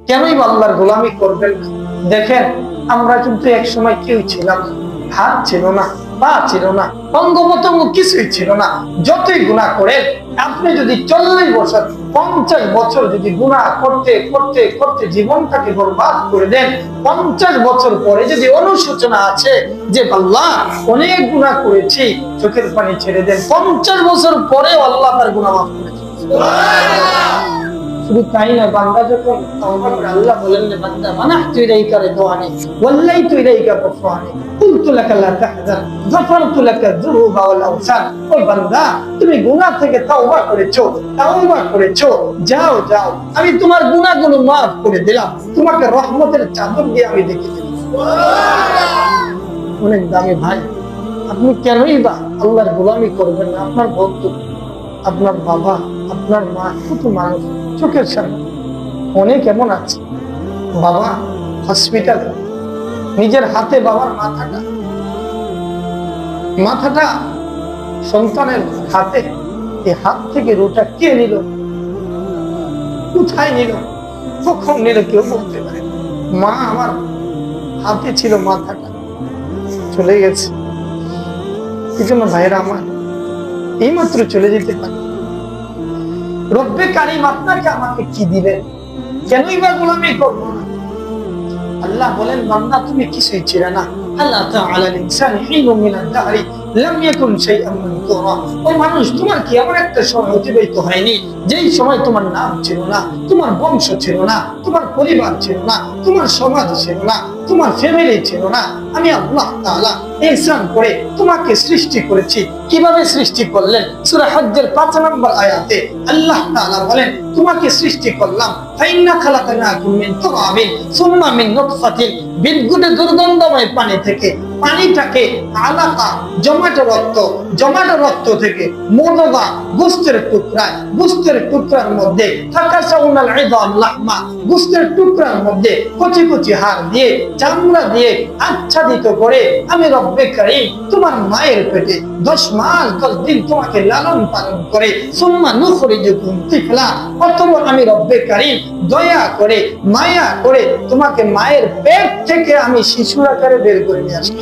কেনই আল্লাহর গোলামি করবেন না? দেখেন আমরা কিন্তু এক সময় কেউ ছিলাম, হাত ছিল না, পা ছিল না, অঙ্গ প্রত্যঙ্গ কিছুই ছিল না। যতই গুনাহ করেন আপনি যদি 40 বছর 50 বছর যদি গুনাহ করতে করতে করতে জীবনটাকে বরবাদ করে দেন, 50 বছর পরে যদি অনুশোচনা আছে যে আল্লাহ অনেক গুনাহ করেছি, চোখের পানি ছেড়ে দেন, 50 বছর পরে আল্লাহ তার গুনাহ মাফ করে দেন। শুধু তাই না, বান্দা যখন তওবা করে আল্লাহ বলেন যে বান্দা মানাহতু ইলাইকা রিদওয়ানি ওয়াল্লাইতু ইলাইকা গফরানি কুনতু লাকা লা তাহজান গফারতু লাকা যুনুবা ওয়াল আওসান। ও বান্দা তুমি গুনাহ থেকে তওবা করেছো, যাও যাও আমি তোমার গুনাহগুলো মাফ করে দিলাম, তোমাকে রহমতের চাদর দিয়ে আমি ঢেকে দিলাম। সুবহানাল্লাহ। অনেক দামি ভাই, আপনি কেনই বা আল্লাহর গোলামি করবেন না? আপনার বন্ধু, আপনার বাবা, আপনার মা, কত মানুষ চোখের সামনে অনেক এমন আছে, বাবা হসপিটাল, নিজের হাতে বাবার মাথাটা সন্তানের হাতে, এই হাত থেকে রোটা কে নিল, কোথায় নিল, কখন নিল কেউ বলতে পারে। মা আমার হাতে ছিল, মাথাটা চলে গেছে। এই জন্য ভাইরা আমার এইমাত্র চলে যেতে পারে। রব্বে কারিম আপনাকে আমাকে কি দিলেন? কেনই বা গোলামি করবো না? আল্লাহ বলেন বান্দা তুমি কিছুই ছিলে না। আল্লাহ তাআলা ইনসানি হিনুম মিনাদ দাহরি লাম ইয়াকুন শাইআন মানকুরা। ও মানুষ, তোমার কি এমন একটা সময় অতিবাহিত হয়নি যেই সময় তোমার নাম ছিল না, তোমার বংশ ছিল না, তোমার পরিবার ছিল না, তোমার সমাজ ছিল না, তোমার ফ্যামিলি ছিল না? আমি আল্লাহ তাআলা ইহসান করে তোমাকে সৃষ্টি করেছি। কিভাবে সৃষ্টি করলেন? সূরা হজ্জের 5 নম্বর আয়াতে আল্লাহ তাআলা বলেন তোমাকে সৃষ্টি করলাম ফাইন্না খালাকনাকুম মিন তুরাবিন সুম্মা মিন নুতফাতিন, বিদ্যুতের দুর্গন্ধময় পানি থেকে, পানিটাকে আলাকা জমাটো রক্ত থেকে মুদগা গোশতের টুকরা, গোশতের টুকরার মধ্যে ফাকাসাউনাল ইযাম লাহমা, গোশতের টুকরার মধ্যে কচি কচি হাড় দিয়ে চামড়া দিয়ে আচ্ছাদিত করে আমি রব্বে কারীম তোমার মায়ের পেটে 10 মাস 10 দিন তোমাকে লালন পালন করে সুম্মা নুখরিজুকুম তিফলা, অথবা আমি রব্বে কারীম দয়া করে মায়া করে তোমাকে মায়ের পেট থেকে আমি শিশুর আকারে বের করে নিয়ে আসি।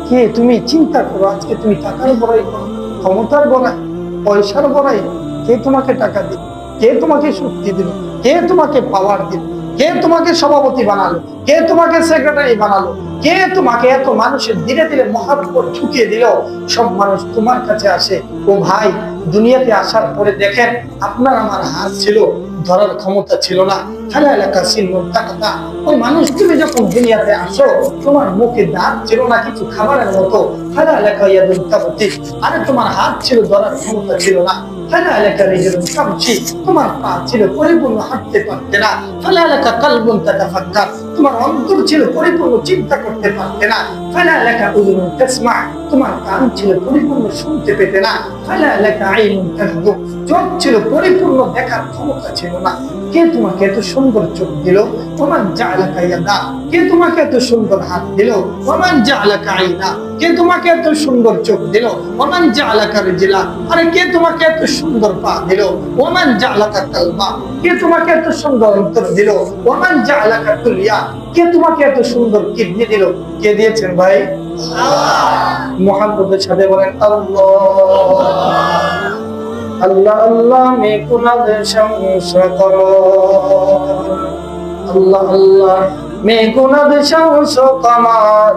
কে তুমি চিন্তা করো, আজকে তুমি টাকার বড়াই করো, ক্ষমতার বড়াই, পয়সার বড়াই, কে তোমাকে টাকা দিল, কে তোমাকে শক্তি দিল, কে তোমাকে পাওয়ার দিল, কে তোমাকে সভাপতি বানালো, কে তোমাকে সেক্রেটারি বানালো, কে তোমাকে এত মানুষের ধীরে ধীরে মহাব্বত ঢুকিয়ে দিল? সব মানুষ তোমার কাছে আসে। ও ভাই, দুনিয়াতে আসার পরে দেখেন আপনার আমার হাত ছিল, ধরার ক্ষমতা ছিল না। খেলা এলাকা ছিল টাকাটা। ওই মানুষ তুমি যখন দুনিয়াতে আসো তোমার মুখে দাঁত ছিল না কিছু খাবারের মতো। খেলা এলাকা ইয়াদুল তাবতি, আরে তোমার হাত ছিল, ধরার ক্ষমতা ছিল না। খেলা এলাকা নিজের কামছি, তোমার পা ছিল পরিপূর্ণ হাঁটতে পারতে না। খেলা এলাকা কালবুন তাতাফাক্কার, তোমার অন্তর ছিল পরিপূর্ণ চিন্তা করতে পারতে না। খেলা এলাকা উযুনুন তাসমা, তোমার কান ছিল পরিপূর্ণ শুনতে পেতে না। খেলা এলাকা আইনুন তাহদু, চোখ ছিল পরিপূর্ণ দেখার ক্ষমতা ছিল না। কে তোমাকে এত সুন্দর চোখ দিল? ওমান জাআলাকা ইয়াদা, কে তোমাকে এত সুন্দর হাত দিল? ওমান জাআলাকা আইনা, কে তোমাকে এত সুন্দর চোখ দিল? ওমান জাআলাকা রিজলা, আরে কে তোমাকে এত সুন্দর পা দিল? ওমান জাআলাকা কালবা, কে তোমাকে এত সুন্দর অন্তর দিল? ওমান জাআলাকা কুলিয়া, কে তোমাকে এত সুন্দর কিডনি দিল? কে দিয়েছেন ভাই? আল্লাহ। মুহাম্মদের সাথে বলেন আল্লাহ। আল্লাহ আল্লাহ মে কুনাদ শামস কমর, আল্লাহ আল্লাহ মে কুনাদ শামস কমর,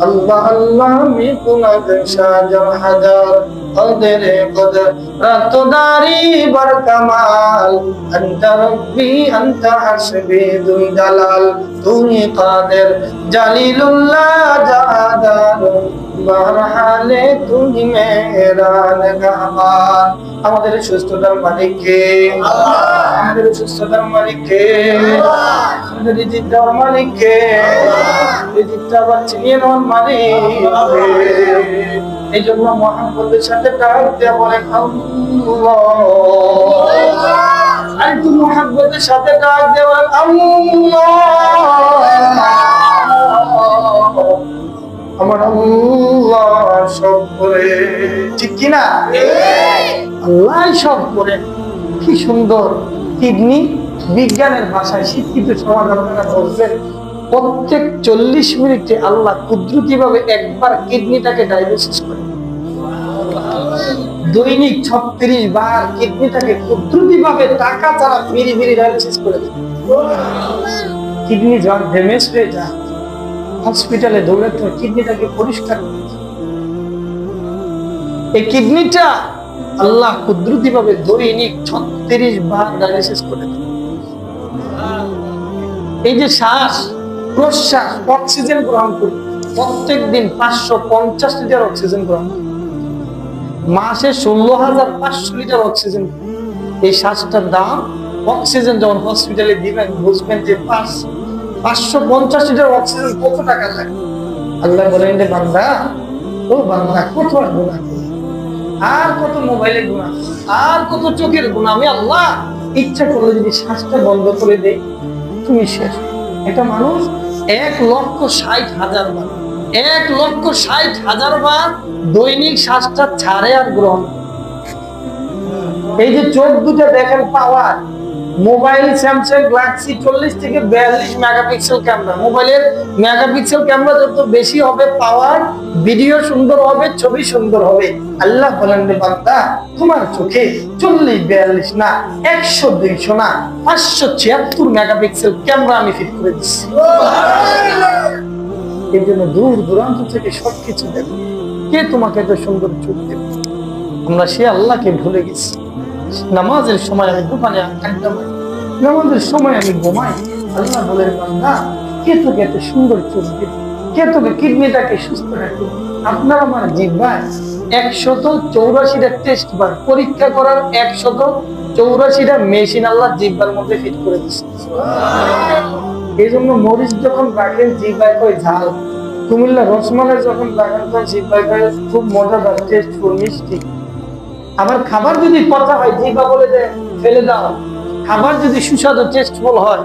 আল্লাহ আল্লাহ মে কুনাদ শাজার হাজার, কদর কদর রাতদারি বার কামাল, আনতা রব্বি আনতা হাসবি দুল জালাল, তুমি কাদের জালিলুল্লাহ জাদার, বারহালে তুমি মেরা নিগাহবান। আমাদের সুস্থতার মালিক কে? আল্লাহ। আমাদের সুস্থতার মালিক কে? আল্লাহ। আমাদের রিজিক দেওয়ার মালিক কে? আল্লাহ। রিজিকটা বাঁচিয়ে নেওয়ার মালিক কে? এই জন্য মুহাম্মদের সাথে ডাক দিয়ে বলেন আল্লাহ। আর তুই মুহাম্মদের সাথে ডাক দিয়ে বলেন আল্লাহ। আমার আল্লাহ সব করে, ঠিক কিনা? আল্লাহ সব করে। কি সুন্দর কিডনি বিজ্ঞানের ভাষায় শিক্ষিত সমাজ আপনারা বলবেন প্রত্যেক 40 মিনিটে আল্লাহ কুদরতি ভাবে একবার কিডনিটাকে ডায়ালিসিস করে। দৈনিক 36 বার কিডনিটাকে কুদরতি ভাবে টাকা ছাড়া ফিরি ফিরি ডায়ালিসিস করে দেয়। কিডনি যখন ড্যামেজ হয়ে যায় হসপিটালে দৌড়াতে হয় কিডনিটাকে পরিষ্কার করে। এই কিডনিটা আল্লাহ কুদরতি ভাবে দৈনিক 36 বার ডায়ালিসিস করে দেয়। এই যে শ্বাস প্রশ্বাস অক্সিজেন গ্রহণ করি প্রত্যেক দিন 550 লিটার অক্সিজেন গ্রহণ করি, মাসে 16,500 লিটার অক্সিজেন। এই শ্বাসটার দাম অক্সিজেন যখন হসপিটালে দিবেন বুঝবেন যে 550 লিটার অক্সিজেন কত টাকা লাগে। আল্লাহ বলেন রে বান্দা, ও বান্দা কত গুনাহ, আর কত মোবাইলের গুনাহ, আর কত চোখের গুনাহ, আমি আল্লাহ ইচ্ছা করলে যদি শ্বাসটা বন্ধ করে দেই তুমি শেষ। একটা মানুষ 1,60,000 বার 1,60,000 বার দৈনিক শ্বাসটা ছাড়ে আর গ্রহণ। এই যে চোখ দুটো দেখেন পাওয়ার, মোবাইল স্যামসাং গ্যালাক্সি 40 থেকে 42 মেগাপিক্সেল ক্যামেরা, মোবাইলের মেগাপিক্সেল ক্যামেরা যত বেশি হবে পাওয়ার, ভিডিও সুন্দর হবে, ছবি সুন্দর হবে। আল্লাহ বলেন রে বান্দা তোমার চোখে 40-42 না 100-200 না 576 মেগাপিক্সেল ক্যামেরা আমি ফিট করে দিচ্ছি। এই জন্য দূর দূরান্ত থেকে সবকিছু দেখো, কে তোমাকে এত সুন্দর চোখ দেবে? আমরা সে আল্লাহকে ভুলে গেছি। নামাজের সময় আমি দোকানে আড্ডা মারি, নামাজের সময় আমি ঘুমাই। আল্লাহ বলেন বান্দা কে তোকে এত সুন্দর চোখ দেবে, কে তোকে কিডনিটাকে সুস্থ রাখবে? আপনার আমার জিহ্বায় 184টা টেস্ট বার পরীক্ষা করার 184টা মেশিন আল্লাহ জিহ্বার মধ্যে ফিট করে দিচ্ছে। এই জন্য মরিচ যখন রাখেন জিহ্বায় কয় ঝাল, কুমিল্লা রসমালাই যখন রাখেন তখন জিহ্বায় কয় খুব মজাদার, টেস্টফুল, মিষ্টি। আবার খাবার যদি কথা হয় জিহ্বা বলে যে ফেলে দাও, খাবার যদি সুস্বাদু টেস্টফুল হয়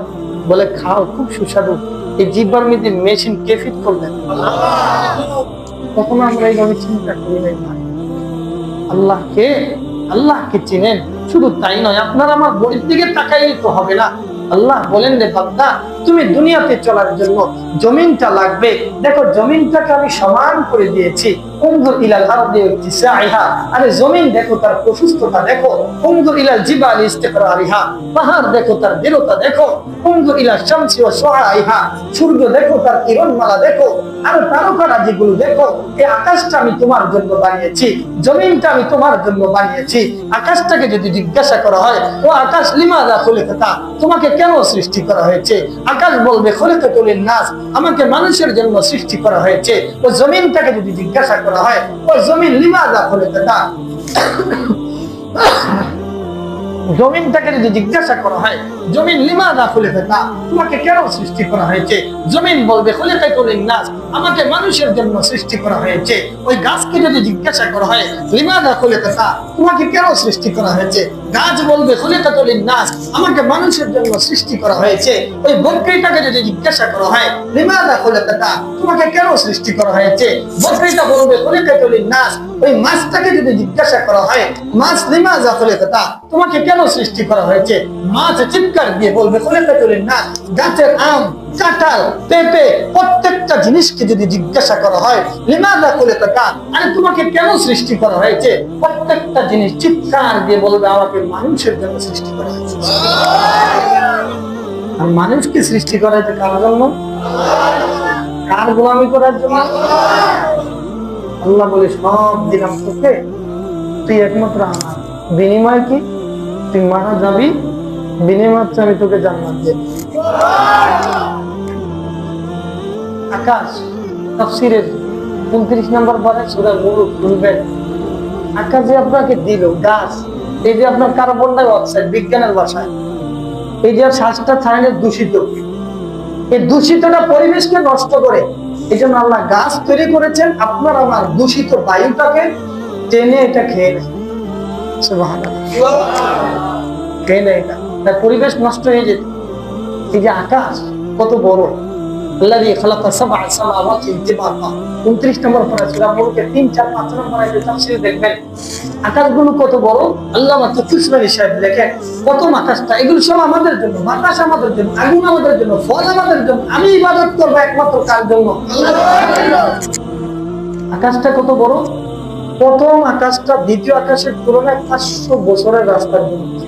বলে খাও খুব সুস্বাদু। এই জিহ্বার মধ্যে মেশিন কে ফিট করবেন? তখন আমরা এইভাবে চিন্তা করি নাই। আল্লাহকে চিনেন, শুধু তাই নয় আপনার আমার গরিব দিকে তাকাইলে তো হবে না। আল্লাহ বলেন রে বান্দা তুমি দুনিয়াতে চলার জন্য জমিনটা লাগবে, দেখো জমিনটাকে আমি সমান করে দিয়েছি। উনজুর ইলাল আরদি ইত্তিসাইহা, আরে জমিন দেখো তার প্রশস্ততা দেখো। উনজুর ইলাল জিবালি ইস্তিকরারিহা, পাহাড় দেখো তার দৃঢ়তা দেখো। উনজুর ইলা শামসি ওয়া শুআইহা, সূর্য দেখো তার কিরণমালা দেখো, আর তারকারাজিগুলো দেখো। এই আকাশটা আমি তোমার জন্য বানিয়েছি, জমিনটা আমি তোমার জন্য বানিয়েছি। আকাশটাকে যদি জিজ্ঞাসা করা হয় ও আকাশ লিমাযা খুলিকাতা, তোমাকে কেন সৃষ্টি করা হয়েছে? আকাশ বলবে খুলিকাতুল নাস, আমাকে মানুষের জন্য সৃষ্টি করা হয়েছে। ও জমিনটাকে যদি জিজ্ঞাসা করা হয় ও জমিন লিমাযা খুলিকাতা, জমিনটাকে যদি জিজ্ঞাসা করা হয় জমিন লিমাযা খুলিকাতা, তোমাকে কেন সৃষ্টি করা হয়েছে? জমিন বলবে খুলিকাতুল নাস, আমাকে মানুষের জন্য সৃষ্টি করা হয়েছে। ওই গাছকে যদি জিজ্ঞাসা করা হয় লিমাযা খুলিকাতা, তোমাকে কেন সৃষ্টি করা হয়েছে? গাছ বলবে খুলিকাতুল নাস, আমাকে মানুষের জন্য সৃষ্টি করা হয়েছে। ওই বকরিটাকে যদি জিজ্ঞাসা করা হয় লিমাযা খুলিকাতা, তোমাকে কেন সৃষ্টি করা হয়েছে? বকরিটা বলবে খুলিকাতুল নাস। ওই মাছটাকে যদি জিজ্ঞাসা করা হয় মাছ লিমাযা খুলিকাতা, তোমাকে কেন সৃষ্টি করা হয়েছে? মাছ চিৎকার দিয়ে বলবে খুলিকাতুল নাস। গাছের আম, কাঁঠাল, পেঁপে প্রত্যেকটা জিনিসকে যদি জিজ্ঞাসা করা হয় লিমাযা খুলিকাতা, আরে তোমাকে কেন সৃষ্টি করা হয়েছে? প্রত্যেকটা জিনিস চিৎকার দিয়ে বলবে আমাকে মানুষের জন্য সৃষ্টি করা হয়েছে। আর মানুষকে সৃষ্টি করা হয়েছে কার জন্য? কার গোলামি করার জন্য? আল্লাহ বলে সব দিলাম তোকে, তুই একমাত্র আমার। বিনিময় কি? তুই মারা যাবি, বিনিময় আমি তোকে জান্নাত দেব। আকাশ তাফসীরের 29 নম্বর পরে সূরা মুলুক খুলবেন। আকাশ যে আপনাকে দিল, গাছ, এই যে আপনার কার্বন ডাই অক্সাইড বিজ্ঞানের ভাষায়, এই যে শ্বাসটা ছাড়লে দূষিত, এই দূষিতটা পরিবেশকে নষ্ট করে। এই জন্য আল্লাহ গাছ তৈরি করেছেন আপনার আমার দূষিত বায়ুটাকে টেনে এটা খেয়ে নেয়। সুবহানাল্লাহ, খেয়ে নেয় এটা, তার পরিবেশ নষ্ট হয়ে যেত। এই যে আকাশ কত বড়, আল্লাযী খালাকা সাবআ সামাওয়াতি তিবাকা। 29 নম্বর পারা সূরা মুলকে 3, 4, 5 নম্বর আয়াতে তাফসীর দেখবেন আকাশগুলো কত বড়। আল্লামা তফসির সাহেব লেখেন প্রথম আকাশটা, এগুলো সব আমাদের জন্য, বাতাস আমাদের জন্য, আগুন আমাদের জন্য, ফল আমাদের জন্য। আমি ইবাদত করব একমাত্র কার জন্য? আকাশটা কত বড়? প্রথম আকাশটা দ্বিতীয় আকাশের তুলনায় 500 বছরের রাস্তার দূরত্ব।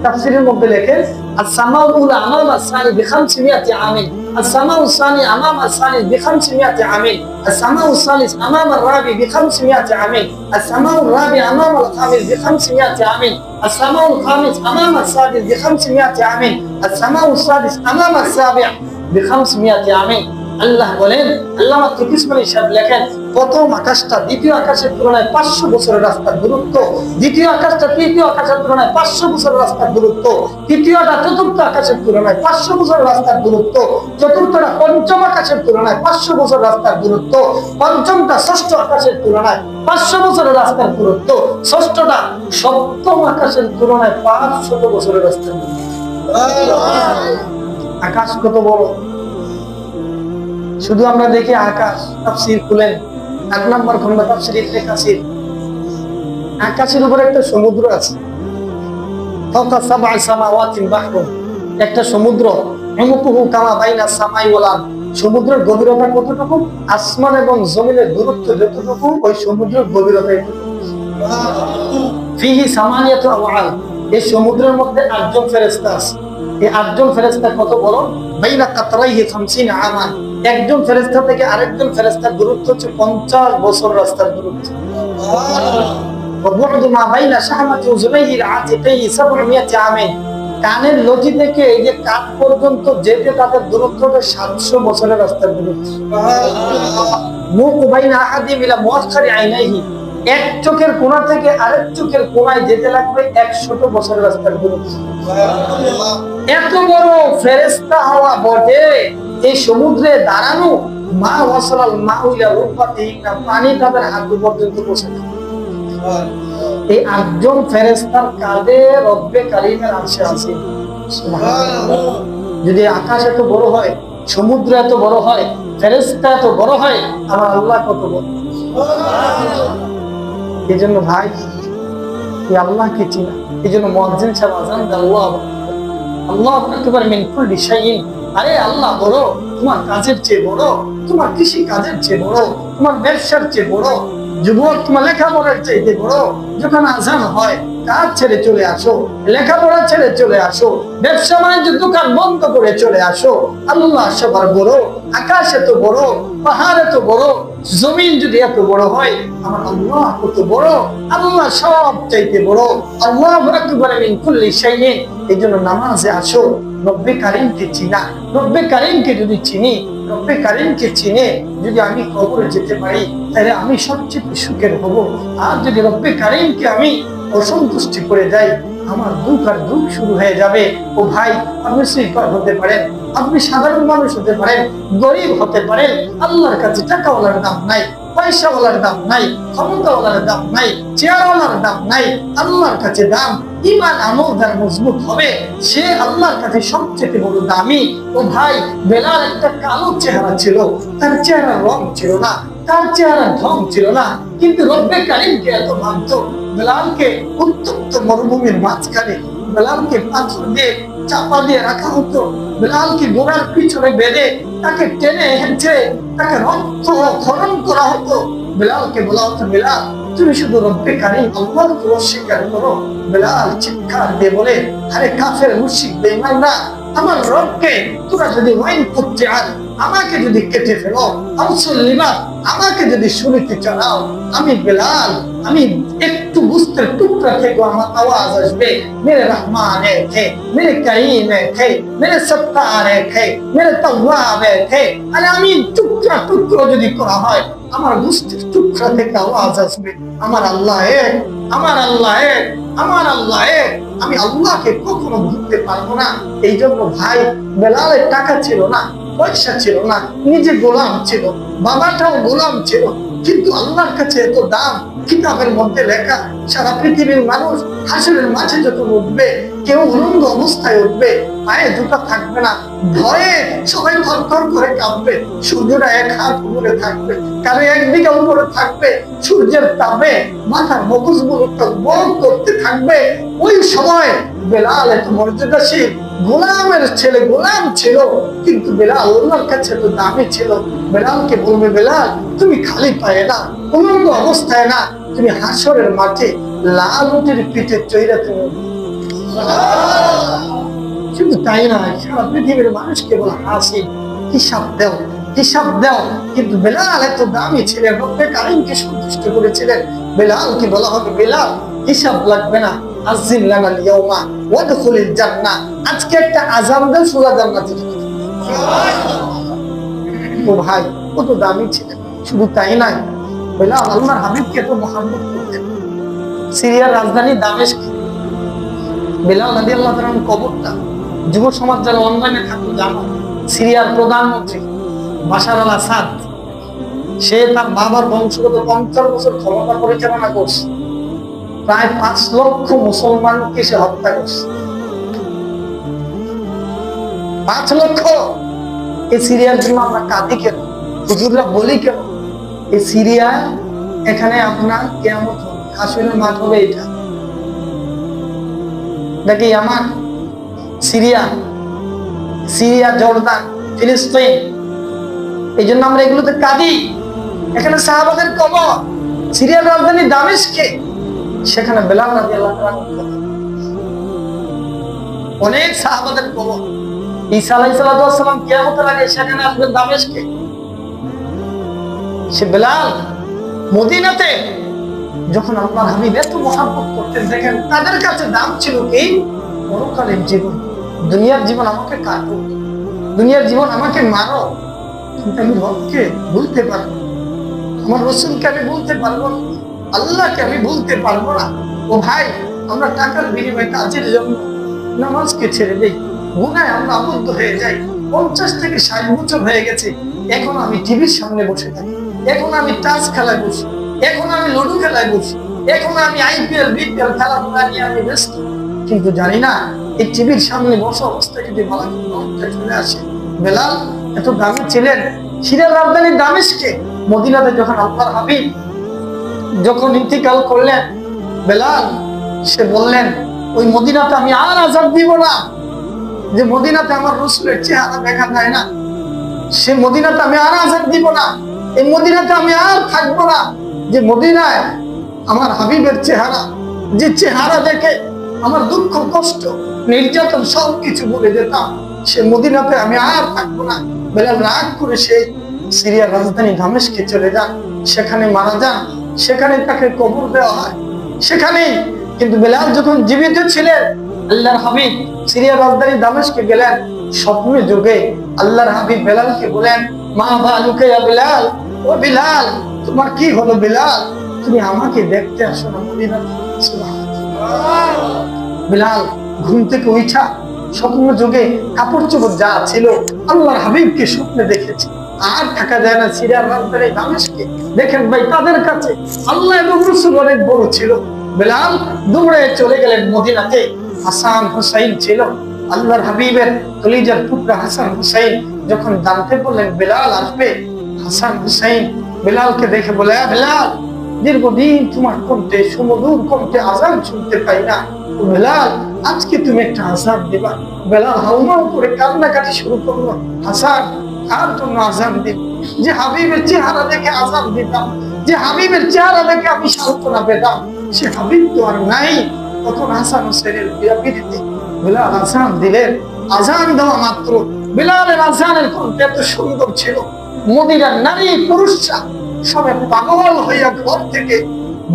তাফসীরের মধ্যে লেখেন আস-সামাউল উলা আমামা আস-সানি বি-500 আমিন, আস-সামাউ আস-সানি আমামা আস-সালিস বি-500 আমিন, আস-সামাউ আস-সালিস আমামা আর-রাবি বি-500 আমিন, আস-সামাউ আর-রাবি আমামা আল-খামিস বি-500 আমিন, আস-সামাউ আল-খামিস আমামা আস-সাদিস বি-500 আমিন, আস-সামাউ আস-সাদিস আমামা আস-সাবি' বি-500 আমিন। আল্লাহ বলেন, আল্লামা তফসির সাহেব লেখেন প্রথম আকাশটা দ্বিতীয় আকাশের তুলনায় 500 বছরের রাস্তার দূরত্ব, দ্বিতীয় আকাশটা তৃতীয় আকাশের তুলনায় 500 বছরের রাস্তার দূরত্ব, তৃতীয়টা চতুর্থ আকাশের তুলনায় 500 বছরের রাস্তার দূরত্ব, চতুর্থটা পঞ্চম আকাশের তুলনায় 500 বছর রাস্তার দূরত্ব, পঞ্চমটা ষষ্ঠ আকাশের তুলনায় 500 বছরের রাস্তার দূরত্ব, ষষ্ঠটা সপ্তম আকাশের তুলনায় 500 বছরের রাস্তার দূরত্ব। আকাশ কত বড়! শুধু আমরা দেখি আকাশ, তাফসীর খুলেন 8 নম্বর খন্ড তাফসীর ইবনে কাসির, আকাশের উপরে একটা সমুদ্র আছে। ফাওকা সাবআ সামাওয়াতিন বাহরুন, একটা সমুদ্র, উমকুহু কামা বাইনা সামাই ওয়াল আরদ, সমুদ্রের গভীরতা কতটুকু? আসমান এবং জমিনের দূরত্ব যতটুকু, ওই সমুদ্রের গভীরতা এতটুকু। ফিহি সামানিয়াতু আওয়াল, এই সমুদ্রের মধ্যে 8 জন ফেরেশতা আছে। এই 8 জন ফেরেশতা কত বড়? বাইনা কাতরাইহি 50 আমান, একজন ফেরেশতা থেকে আরেকজন ফেরেশতার দূরত্ব হচ্ছে 50 বছর রাস্তার দূরত্ব। ওয়াবুদু মা বাইনা শাহমাতি উযুনাইহিল আতিকাই 700 আমিন, কানের লতি থেকে এই যে কান পর্যন্ত যেতে তাদের দূরত্ব হবে 700 বছরের রাস্তার দূরত্ব। মুখ বাইনা আহাদি মিলা মুআখারি আইনাইহি, এক চোখের কোণা থেকে আরেক চোখের কোণায় যেতে লাগবে 100 বছরের রাস্তার দূরত্ব। এত বড় ফেরেশতা হওয়া বটে এই সমুদ্রে দাঁড়ানো, মা ওয়াসালাল মাউ ইলা রুকবাতিহি, পানি তাদের হাঁটু পর্যন্ত পৌঁছে। এই 8 জন ফেরেশতার কাঁধে রব্বে কারীমের আরশে আছে। সুবহানাল্লাহ। যদি আকাশ এত বড় হয়, সমুদ্র এত বড় হয়, ফেরেশতা এত বড় হয়, আমার আল্লাহ কত বড়! এজন্য ভাই এই আল্লাহকে চিনা, এজন্য মুয়াজ্জিন সাহেব আযান দেন আল্লাহু আকবার মিন কুল্লি শাইইন। আরে আল্লাহ বড়, তোমার কাজের চেয়ে বড়, তোমার কৃষি কাজের চেয়ে বড়, তোমার ব্যবসার চেয়ে বড়, যুবক তোমার লেখাপড়ার চাইতে বড়। যখন আজান হয় কাজ ছেড়ে চলে আসো, লেখাপড়া ছেড়ে চলে আসো, ব্যবসা বাণিজ্য দোকান বন্ধ করে চলে আসো। আল্লাহ সবার বড়, আকাশ এত বড়, পাহাড় এত বড়, জমিন যদি এত বড় হয়, আমার আল্লাহ কত বড়! আল্লাহ সব চাইতে বড়। আল্লাহু আকবার মিন কুল্লি শাইইন। এইজন্য নামাজে আসো, রব্বে কারীমকে চিনা। রব্বে কারীমকে যদি চিনি, রব্বে কারীমকে চিনে যদি আমি কবরে যেতে পারি, তাহলে আমি সবচেয়ে সুখের হব। আর যদি রব্বে কারীমকে আমি অসন্তুষ্টি করে যাই, আমার দুঃখ আর দুঃখ শুরু হয়ে যাবে। ও ভাই, আপনি শ্রীকর হতে পারেন, আপনি সাধারণ মানুষ হতে পারেন, গরিব হতে পারেন, আল্লাহর কাছে টাকাওয়ালার দাম নাই, পয়সাওয়ালার দাম নাই, ক্ষমতাওয়ালার দাম নাই, চেয়ারওয়ালার দাম নাই। আল্লাহর কাছে দাম ঈমান আমল যার মজবুত হবে, সে আল্লাহর কাছে সবচেয়ে বড় দামি। ও ভাই, বেলাল একটা কালো চেহারা ছিল, তার চেহারার রং ছিল না, তার চেহারার ঢং ছিল না, কিন্তু রব্বে কারীমকে এত মানত। বেলালকে উত্তপ্ত মরুভূমির মাঝখানে বেলালকে পাথর দিয়ে চাপা দিয়ে রাখা হতো, বেলালকে ঘোড়ার পিছনে বেঁধে তাকে টেনে হেঁচে তাকে রক্ত খনন করা হতো। বেলালকে বলা হতো, বেলাল তুমি শুধু রব্বে কারীম আল্লাহকে অস্বীকার করো। বেলাল চিৎকার দিয়ে বলে, আরে কাফের মুশরিক বেঈমানরা, আমার রবকে তোরা যদি ওয়াইন করতে আর আমাকে যদি কেটে ফেলো, আউসুল্লিমা আমাকে যদি শুনিতে চালাও, আমি বেলাল, আমি একটু বুঝতে টুকরা থেকে আমার আওয়াজ আসবে, মেরে রহমানে থে, মেরে কারীমে থে, মেরে সত্তারে থে, মেরে তাওয়াবে থে। আর আমি টুকরা টুকরো যদি করা হয়, আমার বুঝতে টুকরা থেকে আওয়াজ আসবে, আমার আল্লাহ এক, আমার আল্লাহ এক, আমার আল্লাহ এক। আমি আল্লাহকে কখনো ভুলতে পারবো না। এই জন্য ভাই, বেলালের টাকা ছিল না, পয়সা ছিল না, নিজে গোলাম ছিল, বাবাটাও গোলাম ছিল, কিন্তু আল্লাহর কাছে এত দাম। কিতাবের মধ্যে লেখা সারা পৃথিবীর মানুষ হাসরের মাঝে যখন উঠবে, কেউ উলঙ্গ অবস্থায় উঠবে, পায়ে জুতা থাকবে না, ভয়ে সবাই থরথর করে কাঁপবে। সূর্যটা এক হাত উপরে থাকবে, কারো একদিকে উপরে থাকবে, সূর্যের তাপে মাথার মগজগুলো টকবক করতে থাকবে। ওই সময় বেলাল এত মর্যাদাশীল গোলামের ছেলে, গোলাম ছিল, কিন্তু বেলাল আল্লাহর কাছে এত দামি ছিল। বেলালকে বলবে, বেলাল তুমি খালি পায়ে না, উলঙ্গ অবস্থায় না, তুমি হাসরের মাঠে লাল উটের পিঠে চইরা তুমি। শুধু তাই না, সারা পৃথিবীর মানুষকে বলা হাসি, হিসাব দেও, হিসাব দেও। কিন্তু বেলাল এত দামি ছিলেন, রব্বে কারিমকে সন্তুষ্ট করেছিলেন। বেলালকে বলা হবে, বেলাল হিসাব লাগবে না, আযিন লানাল ইয়াউমা ওয়াদখুলিল জান্নাহ, আজকে একটা আযান দাও, সোজা জান্নাতে যাবে। ও ভাই, কত দামি ছিলেন। শুধু তাই নয়, বেলাল আল্লাহর হাবিবকে এত মহব্বত করতেন। সিরিয়ার রাজধানী দামেস্ক, বেলাল রাদিয়াল্লাহু তাআলার কবরটা যুব সমাজ যারা অনলাইনে থাকতো জানো, সিরিয়ার প্রধানমন্ত্রী বাশার আল আসাদ, সে তার বাবার বংশগত 50 বছর ক্ষমতা পরিচালনা করছে, প্রায় 5 লক্ষ মুসলমানকে সে হত্যা করছে। 5 লক্ষ। এই সিরিয়ার জন্য আমরা কাঁদি কেন, হুজুররা বলি কেন? এই সিরিয়া, এখানে আপনার কিয়ামত হবে, হাসরের মাঠ হবে। এটা নাকি ইয়ামান, সিরিয়া, সিরিয়া, জর্দান, ফিলিস্তিন, এই জন্য আমরা এগুলোতে কাঁদি। এখানে সাহাবাদের কবর। সিরিয়ার রাজধানী দামেস্কে, সেখানে বেলাল রাদিয়াল্লাহু তাআলা অনেক সাহাবাদের কবর। ঈসা আলাইহিস সালাম কিয়ামতের আগে সেখানে আসবেন দামেস্কে। সে বেলাল মদিনাতে যখন আল্লাহর হাবিব এত মহব্বত করতেন, দেখেন তাদের কাছে দাম ছিল কি পরকালের জীবন। দুনিয়ার জীবন আমাকে কাটো, দুনিয়ার জীবন আমাকে মারো, কিন্তু আমি রবকে ভুলতে পারবো না, আমার রাসূলকে আমি ভুলতে পারবো না, আল্লাহকে আমি ভুলতে পারবো না। ও ভাই, আমরা টাকার বিনিময়ে কাজের জন্য নামাজকে ছেড়ে দেই, গুনাহে আমরা আবদ্ধ হয়ে যাই। 50 থেকে 60 বছর হয়ে গেছে, এখন আমি টিভির সামনে বসে থাকি, এখন আমি টাচ খেলায় বসি, এখন আমি লুডো খেলায় বসি, এখন আমি আইপিএল বিপিএল খেলাধুলা নিয়ে আমি ব্যস্ত। কিন্তু জানি না এই টিভির সামনে বসা অবস্থায় যদি মালাকুল চলে আসে। বেলাল এত দামি ছিলেন। সিরিয়ার রাজধানী দামেস্কে, মদিনাতে যখন আল্লাহর হাবিব যখন ইন্তিকাল করলেন, বেলাল সে বললেন, ওই মদিনাতে আমি আর আযান দিব না, যে মদিনাতে আমার রাসূলের চেহারা দেখা যায় না, সে মদিনাতে আমি আর আযান দিব না। এই মদিনাতে আমি আর থাকবো না, যে মদিনায় আমার হাবিবের চেহারা, যে চেহারা দেখে আমার দুঃখ, কষ্ট, নির্যাতন সবকিছু ভুলে যেতাম, সে মদিনাতে আমি আর থাকবো না। বেলাল রাগ করে সে সিরিয়ার রাজধানী দামেস্কে চলে যান, সেখানে মারা যান, সেখানে তাকে কবর দেওয়া হয় সেখানেই। কিন্তু বেলাল যখন জীবিত ছিলেন, আল্লাহর হাবিব সিরিয়ার রাজধানী দামেস্কে গেলেন, স্বপ্নে যোগে আল্লাহর হাবিব বেলালকে বলেন, মা বালুকা ইয়া বেলাল, ও বেলাল তোমার কি হলো বেলাল, তুমি আমাকে দেখতে আসো না মদিনাতে। সুবহানাল্লাহ। বেলাল ঘুম থেকে উঠা স্বপ্ন যোগে কাপড় চোপড় যা ছিল আল্লাহর হাবিবকে স্বপ্নে দেখেছে। আর থাকা যায় না সিরিয়ার রাজধানী দামেস্কে। দেখেন ভাই, তাদের কাছে আল্লাহ এবং রাসূল অনেক বড় ছিল। বেলাল দৌড়ে চলে গেলেন মদিনাতে। হাসান হুসাইন ছিল, আল্লাহর হাবিবের কলিজার টুকরা হাসান হুসাইন যখন জানতে পারলেন বেলাল আসবে, হাসান হুসাইন বেলালকে দেখে বলে, বেলাল দীর্ঘদিন তোমার কণ্ঠে, সুমধুর কণ্ঠে আযান শুনতে পাই না, বেলাল আজকে তুমি একটা আযান দিবা। বেলাল হাউমাউ করে কান্নাকাটি শুরু করলো, হাসান আর জন্য আযান দিব, যে হাবিবের চেহারা দেখে আযান দিতাম, যে হাবিবের চেহারা দেখে আমি সান্ত্বনা পেতাম, সে হাবিব তো আর নাই। তখন হাসান হুসাইনের বিরাপিরিতে বেলাল আযান দিলেন। আযান দেওয়া মাত্র বেলালের আযানের কণ্ঠ এত সুন্দর ছিল, মদিনার নারী পুরুষরা সবাই পাগল হইয়া ঘর থেকে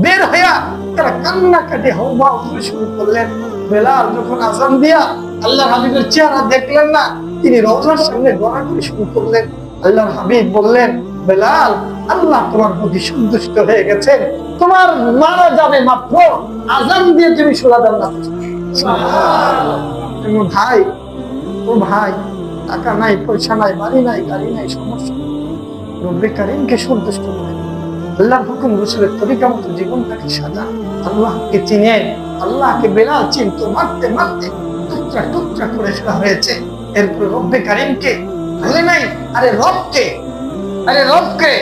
বের হইয়া তারা কান্নাকাটি হাউমাউ করে শুরু করলেন। বেলাল যখন আযান দিয়া আল্লাহর হাবিবের চেহারা দেখলেন না, তিনি রওজার সামনে গড়াগড়ি শুরু করলেন। আল্লাহর হাবিব বললেন, বেলাল আল্লাহ তোমার প্রতি সন্তুষ্ট হয়ে গেছেন, তোমার মারা যাবে মাত্র, আযান দিয়ে তুমি সোজা জান্নাতে যাবে। সুবহানাল্লাহ। ভাই, ও ভাই, টাকা নাই, পয়সা নাই, বাড়ি নাই, গাড়ি নাই, সমস্যা, রব্বে কারিমকে সন্তুষ্ট করেন, আল্লাহর হুকুম রাসূলের তরিকা মতো জীবনটাকে সাজান, আল্লাহকে চিনেন, আল্লাহকে বেলাল চিনতো, মারতে মারতে টুকরা টুকরা করে ফেলা হয়েছে। এরপর রব্বে কারিমকে বলে নাই, আরে রবকে, আরে রবকে,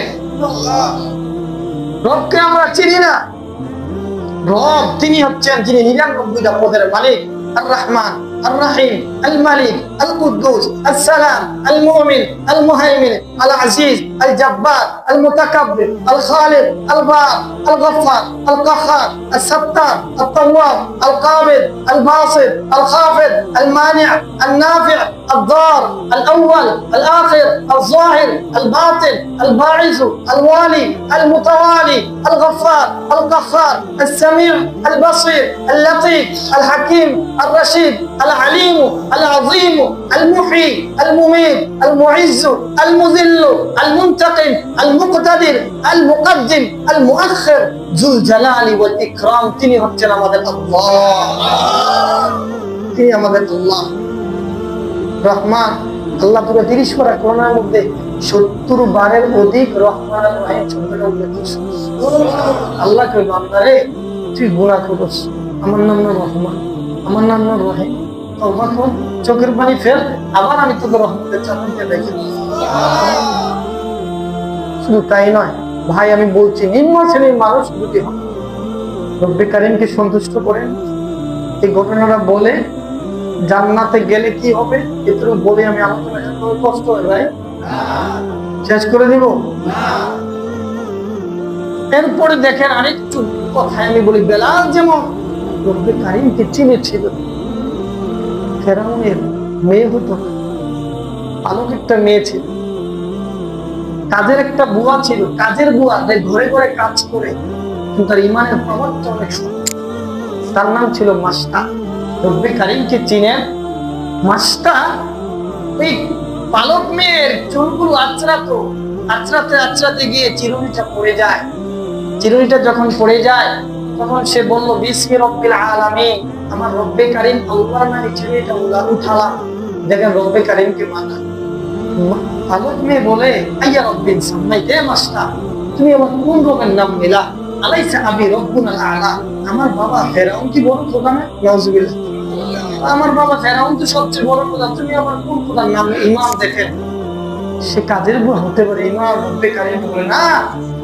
রবকে আমরা চিনি না। রব তিনি হচ্ছেন যিনি 99টা পদের মালিক, আর রহমান, আর রহিম, আল মালিক, আল কুদ্দুস, আসসালাম, আল মুমিন, আল মুহাইমিন, আল আজিজ, আল জব্বার, আল মুতাকাব্বির, আল খালিক, আল বার, আল গফফার, আল কাহ্হার, আল সত্তার, আল তাওয়াব, আল কাবিদ, আল বাসিত, আল খাফিদ, আল মানি', আল নাফি', আল দার, আল আউয়াল, আল আখির, আল যাহির, আল বাতিন, আল বাঈস, আল ওয়ালি, আল মুতাওয়ালি, আল গফফার, আল কাহ্হার, আল সামি', আল বাসির, আল লতীফ, আল হাকিম, আল রশিদ, العليم العظيم المحيي المميت المعز المذل المنتقم المقتدر المقدم المؤخر ذو الجلال والإكرام তিনি হচ্ছেন আমাদের আল্লাহ, তিনি আমাদের আল্লাহ রহমান। আল্লাহ পুরো 30 পারা কোরআনের মধ্যে 70 বারের অধিক রহমান আর রহিম শব্দটা উল্লেখ করেছে। আল্লাহ কই বান্দারে তুই গুনাহ করিস, আমার নাম না রহমান, আমার নাম না রহিম, তওবা কর, চোখের পানি ফেল, আবার আমি তোকে রহমতের চাদরকে দেখে। শুধু তাই নয় ভাই, আমি বলছি নিম্ন শ্রেণীর মানুষ যদি হন, রব্বে কারিমকে সন্তুষ্ট করেন, এই ঘটনাটা বলে জান্নাতে গেলে কি হবে এটুকু বলে আমি আলোচনা করতে কষ্ট হয় ভাই, শেষ করে দিব। এরপরে দেখেন আরেকটু কথা আমি বলি, বেলাল যেমন রব্বে কারিমকে চিনেছিল, ফেরাউনের মেয়ে হতো, পালক একটা মেয়ে ছিল, কাজের একটা বুয়া ছিল, কাজের বুয়া ঘরে ঘরে কাজ করে, কিন্তু তার ইমানের প্রভাবটা অনেক শক্ত। তার নাম ছিল মাস্তা। রব্বে কারিমকে চিনেন। মাস্তা ওই পালক মেয়ের চুলগুলো আঁচড়াতো, আঁচড়াতে আঁচড়াতে গিয়ে চিরুনিটা পড়ে যায়। চিরুনিটা যখন পড়ে যায় তখন সে বলল বিসমি রব্বিল আলামিন, আমার রব্বে কারিম আল্লাহর নামে চিরুনিটা উঠালাম। দেখেন রব্বে কারিমকে মানা। পালক মেয়ে বলে আইয়া রব্বিন সাম্মাইতে মাস্তা, তুমি আমার কোন রবের নাম নিলা? আলাইসা আবি রব্বুনাল আলা, আমার বাবা ফেরাউন কি বড় খোদা না? নাউজুবিল্লাহ, আমার বাবা ফেরাউন তো সবচেয়ে বড় খোদা, তুমি আমার কোন খোদার নাম? ইমাম দেখেন সে কাজের বুয়া হতে পারে, ইমাম রব্বে কারিম বলে না,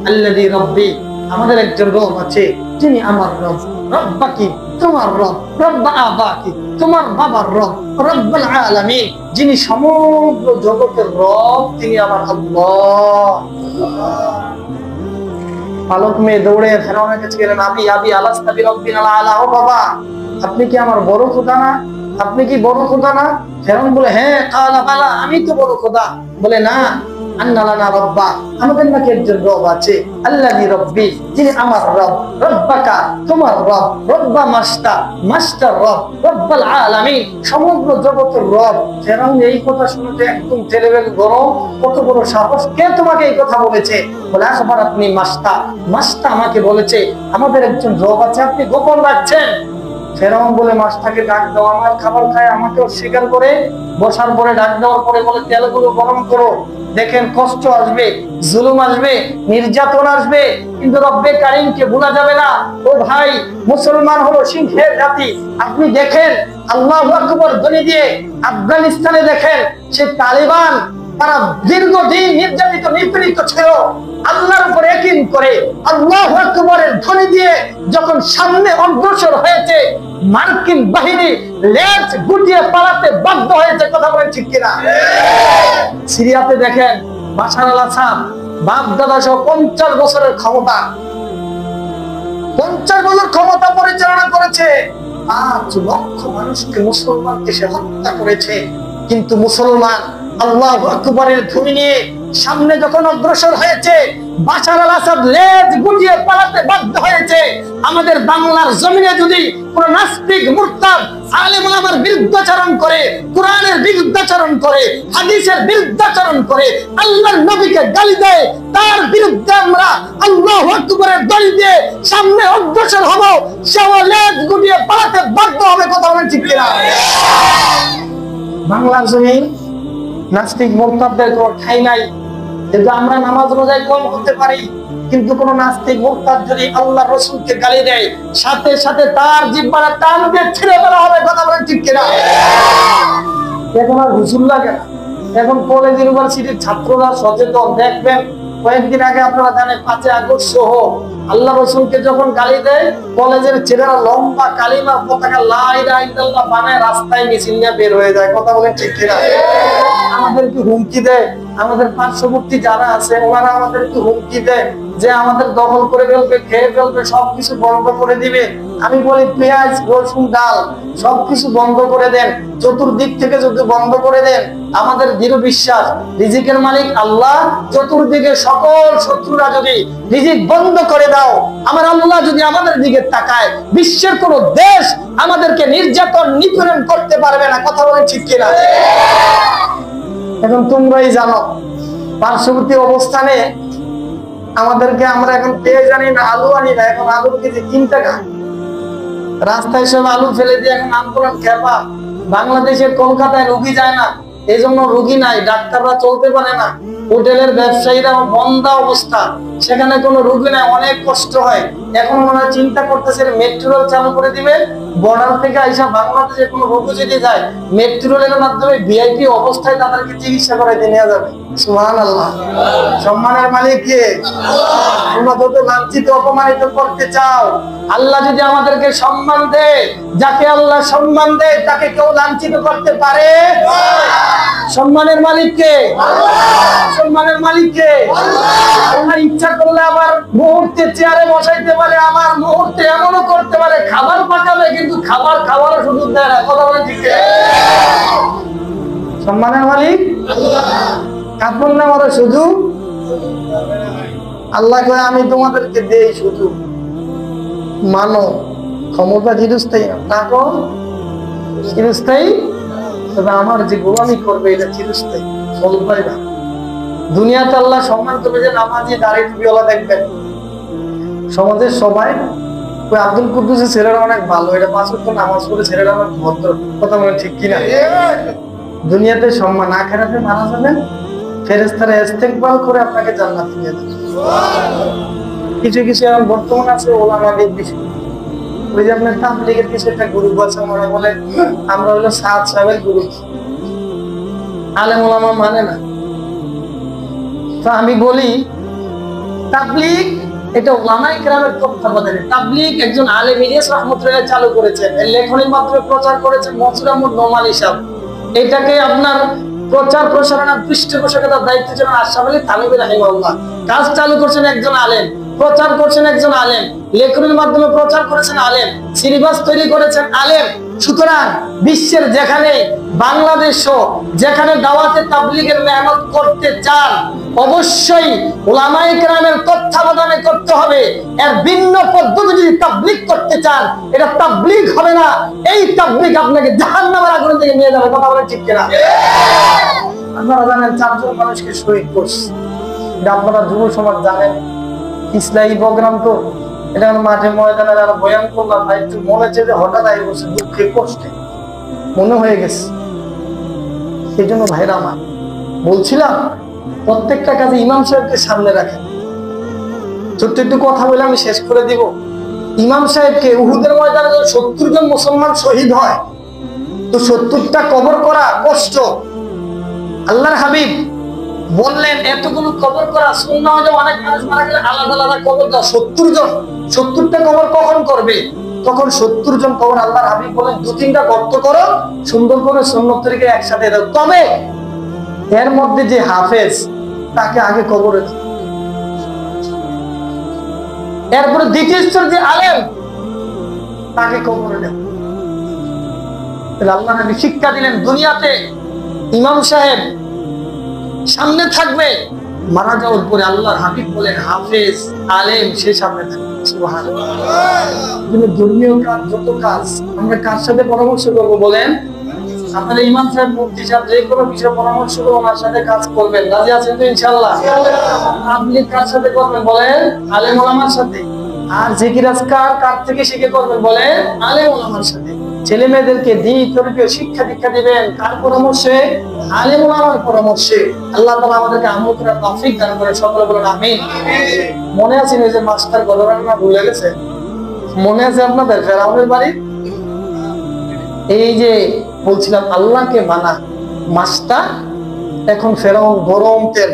আল্লাযী রব্বি, আমাদের একজন রব আছে যিনি আমার রব। রব্বা কি? তোমার রব। রব্বা আবাকি, তোমার বাবার রব। রব্বুল আলামিন, যিনি সমগ্র জগতের রব, তিনি আমার আল্লাহ। পালক মেয়ে দৌড়ে ফেরাউনের কাছে গেলেন, আবি আবি আলাস্তা বিরব্বিনাল আলা, ও বাবা আপনি কি আমার বড় খোদা না? আপনি কি বড় খোদা না? ফেরাউন বলে হ্যাঁ, কালা বালা, আমি তো বড় খোদা। বলে না, আন্না লানা রব্বা, আমাদের নাকি একজন রব আছে, আল্লাযী রব্বি, যিনি আমার রব। রব্বাকা, তোমার রব। রব্বা মাস্তা, মাস্টার রব। রব্বুল আলামিন, সমগ্র জগতের রব। ফেরাউন এই কথা শুনতে একদম টেলেবেল গরম, কত বড় সাহস, কে তোমাকে এই কথা বলেছে? বলে আখবার আপনি মাস্তা, মাস্তা আমাকে বলেছে আমাদের একজন রব আছে, আপনি গোপন রাখছেন। ফেরাউন বলে মাছটাকে ডাক দাও, আমার খাবার খায় আমাকে অস্বীকার করে। বসার পরে ডাক দেওয়ার পরে বলে তেলগুলো গরম করো। দেখেন কষ্ট আসবে, জুলুম আসবে, নির্যাতন আসবে, কিন্তু রব্বে কারিমকে ভোলা যাবে না। ও ভাই, মুসলমান হলো সিংহের জাতি। আপনি দেখেন আল্লাহু আকবার ধ্বনি দিয়ে আফগানিস্তানে দেখেন সে তালিবান, তারা দীর্ঘদিন নির্যাতিত নিপীড়িত ছিল, আল্লাহর উপর ইয়াকিন করে আল্লাহু আকবারের ধ্বনি দিয়ে যখন সামনে অগ্রসর হয়েছে, মার্কিন বাহিনী লেজ গুটিয়ে পালাতে বাধ্য হয়েছে। কথা বলেন ঠিক কিনা? সিরিয়াতে দেখেন বাশার আল আসাদ বাপ দাদা সহ 50 বছরের ক্ষমতা, 50 বছর ক্ষমতা পরিচালনা করেছে, 5 লক্ষ মানুষকে মুসলমানকে সে হত্যা করেছে। কিন্তু মুসলমান আল্লাহু আকবারের ধ্বনি নিয়ে সামনে যখন অগ্রসর হয়েছে, বাশার আল আসাদ লেজ গুটিয়ে পালাতে বাধ্য হয়েছে। আমাদের বাংলার জমিনে যদি কোন নাস্তিক মুরতাদ আলেম ওলামার বিরুদ্ধাচরণ করে, কোরআনের বিরুদ্ধাচরণ করে, হাদিসের বিরুদ্ধাচরণ করে, আল্লাহর নবীকে গালি দেয়, তার বিরুদ্ধে আমরা আল্লাহু আকবারের ধ্বনি দিয়ে সামনে অগ্রসর হব, সেও লেজ গুটিয়ে পালাতে বাধ্য হবে। কথা বলেন ঠিক কিনা? বাংলার জমিন নাস্তিক মুরতাদদের কোনো ঠাঁই নাই। কিন্তু আমরা নামাজ রোজায় কম হতে পারি, কিন্তু কোন নাস্তিক মুরতাদ যদি আল্লাহ রাসূলকে গালি দেয়, সাথে সাথে তার জিহ্বাটা টান দিয়ে ছিঁড়ে ফেলা হবে। কথা বলেন ঠিক কিনা? এখন আর হুজুর লাগে না, এখন কলেজ ইউনিভার্সিটির ছাত্ররা সচেতন। দেখবেন কয়েকদিন আগে আপনারা জানেন 5 আগস্ট সহ আল্লাহ রাসূলকে যখন গালি দেয়, কলেজের ছেলেরা লম্বা কালিমার পতাকা লা ইলাহা ইল্লাল্লাহ বানায় রাস্তায় মিছিল নিয়ে বের হয়ে যায়। কথা বলেন ঠিক কিনা? আমাদেরকে হুমকি দেয়, আমাদের পার্শ্ববর্তী যারা আছে ওনারা আমাদেরকে হুমকি দেয় যে আমাদের দখল করে ফেলবে, খেয়ে ফেলবে, সবকিছু বন্ধ করে দিবে। আমি বলি পেঁয়াজ রসুন ডাল সবকিছু বন্ধ করে দেন, চতুর্দিক থেকে যদি বন্ধ করে দেন, আমাদের দৃঢ় বিশ্বাস রিজিকের মালিক আল্লাহ। চতুর্দিকে সকল শত্রুরা যদি রিজিক বন্ধ করে দাও, আমার আল্লাহ যদি আমাদের দিকে তাকায়, বিশ্বের কোন দেশ আমাদেরকে নির্যাতন নিপীড়ন করতে পারবে না। কথা বলেন ঠিক কিনা? এখন তোমরাই জানো পার্শ্ববর্তী অবস্থানে আমাদেরকে, আমরা এখন পেঁয়াজ আনি না, আলু আনি না, এখন আলুর কেজি 3 টাকা। রাস্তায় সব আলু ফেলে দিয়ে এখন আন্দোলন খেপা। বাংলাদেশের কলকাতায় রোগী যায় না, এই জন্য রোগী নাই, ডাক্তাররা চলতে পারে না, হোটেলের ব্যবসায়ীরা বন্ধা অবস্থা, সেখানে কোনো রোগী নাই, অনেক কষ্ট হয়। এখন ওনারা চিন্তা করতেছে মেট্রো রেল চালু করে দিবে, বর্ডার থেকে আইসা বাংলাদেশে কোনো রোগী যদি যায় মেট্রো রেলের মাধ্যমে ভিআইপি অবস্থায় তাদেরকে চিকিৎসা করাইতে নিয়ে যাবে। সুবহানাল্লাহ। সম্মানের মালিক কে? তোমরা যত লাঞ্ছিত অপমানিত করতে চাও, আল্লাহ যদি আমাদেরকে সম্মান দেয়, যাকে আল্লাহ সম্মান দেয় তাকে কেউ লাঞ্ছিত করতে পারে? সম্মানের মালিক কে? সম্মানের মালিক কে? ওনার ইচ্ছা করলে আবার মুহূর্তে চেয়ারে বসাইতে পারে, আবার মুহূর্তে এমনও করতে পারে খাবার পাকাবে, কিন্তু খাবার খাওয়ারও সুযোগ দেয় না। কথা বলেন ঠিক? সম্মানের মালিক কাপড় নেওয়ারও সুযোগ আল্লাহ কয় আমি তোমাদেরকে দেই সুযোগ, মানো। ক্ষমতা চিরস্থায়ী না, টাকা চিরস্থায়ী, তবে আমার যে গোলামি করবে এটা চিরস্থায়ী, চলবে না। দুনিয়াতে আল্লাহ সম্মান করবে যে নামাজি দাড়ি টুপিওয়ালা দেখবেন সমাজের সবাই। ওই আব্দুল কুদ্দুসের ছেলেরা অনেক ভালো, এটা 5 ওয়াক্ত নামাজ পড়ে ছেলেরা অনেক ভদ্র। কথা বলেন ঠিক কিনা? দুনিয়াতে সম্মান, আখিরাতে মারা যাবেন, ফেরেশতারা ইস্তেকবাল করে আপনাকে জান্নাতে নিয়ে যাবে। কিছু কিছু এখন বর্তমান আছে ওলামাদের বিষয়, ওই যে আপনার তাবলীগের কিছু একটা গ্রুপ আছে, ওরা বলে আমরা হলো সাদ সাহেবের গ্রুপ, আলেম ওলামা মানে না। তো আমি বলি তাবলীগ এটা ওলামায়ে কেরামের তত্ত্বাবধানে, তাবলীগ একজন আলেম ইলিয়াস রাহমাতুল্লাহ চালু করেছেন, এর লেখনীর মাধ্যমে প্রচার করেছেন মনসুর আহমদ নোমানী সাহেব। এটাকে আপনার প্রচার প্রসারণার পৃষ্ঠপোষকতার দায়িত্ব ছিলেন আশরাফ আলী থানভী রাহিমাহুল্লাহ। কাজ চালু করছেন একজন আলেম, প্রচার করছেন একজন আলেম, লেখনের মাধ্যমে প্রচার করেছেন আলেম, সিলেবাস তৈরি করেছেন আলেম। সুতরাং বিশ্বের যেখানে বাংলাদেশও যেখানে দাওয়াতে তাবলীগের মেহনত করতে চান, অবশ্যই উলামায়ে কেরামের তত্ত্বাবধানে করতে হবে। এর ভিন্ন পদ্ধতি যদি তাবলীগ করতে চান, এটা তাবলীগ হবে না, এই তাবলীগ আপনাকে জাহান্নামের আগুন থেকে নিয়ে যাবে। কথা বলেন ঠিক কিনা? আপনারা জানেন 4 জন মানুষকে শহীদ করছে, এটা আপনারা যুব সমাজ জানেন। ইসলামী প্রোগ্রাম তো এটা মাঠে ময়দানে যারা বয়ান করলাম, ভাই একটু মনে হচ্ছে যে হঠাৎ আই বসে দুঃখে কষ্টে মনে হয়ে গেছে। এই জন্য ভাইরা আমার বলছিলাম প্রত্যেকটা কাজে ইমাম সাহেবকে সামনে রাখেন। ছোট্ট একটু কথা বলে আমি শেষ করে দিব। ইমাম সাহেবকে উহুদের ময়দানে 70 জন মুসলমান শহীদ হয়, তো 70টা কবর করা কষ্ট। আল্লাহর হাবিব বললেন এতগুলো কবর করা সুন্নাহ, যে অনেক মানুষ মারা গেলে আলাদা আলাদা কবর দাও। 70 জন, 70টা কবর কখন করবে? তখন 70 জন কবর আল্লাহর হাবিব বলেন 2-3টা গর্ত করো, সুন্দর করে সুন্নত তরিকায় একসাথে দাও। তবে এর মধ্যে যে হাফেজ তাকে আগে কবরে দাও, এরপরে দ্বিতীয় স্তর যে আলেম তাকে কবরে দাও। আল্লাহ নবী শিক্ষা দিলেন দুনিয়াতে ইমাম সাহেব সামনে থাকবে, মারা যাওয়ার পরে আল্লাহর হাবিব বলেন হাফেজ আলেম সে সামনে থাকবে। সুবহানাল্লাহ। ধর্মীয় কাজ যত কাজ আমরা কার সাথে পরামর্শ করবো বলেন? আপনারা ইমাম সাহেব মুফতি সাহেব যে কোনো বিষয়ে পরামর্শ করে ওনার সাথে কাজ করবেন, রাজি আছেন তো ইনশাআল্লাহ? আপনি কার সাথে করবেন বলেন? আলেম ওলামার সাথে। আর জিকির আজকার কার থেকে শিখে করবেন বলেন? আলেম ওলামার সাথে। ছেলে মেয়েদেরকে দ্বীন তরবিয়ত শিক্ষা দীক্ষা দিবেন কার পরামর্শে? আলেম ওলামার পরামর্শে। আল্লাহ তাআলা আমাদেরকে আমল করার তৌফিক দান করে, সকলে বলুন আমিন। মনে আছে যে মাস্টার গলরানা ভুলে গেছে? মনে আছে আপনাদের ফেরাউনের বাড়ি? এই যে বলছিলাম আল্লাহকে মানা মাস্টার, এখন ফেরাউন গরম তেল,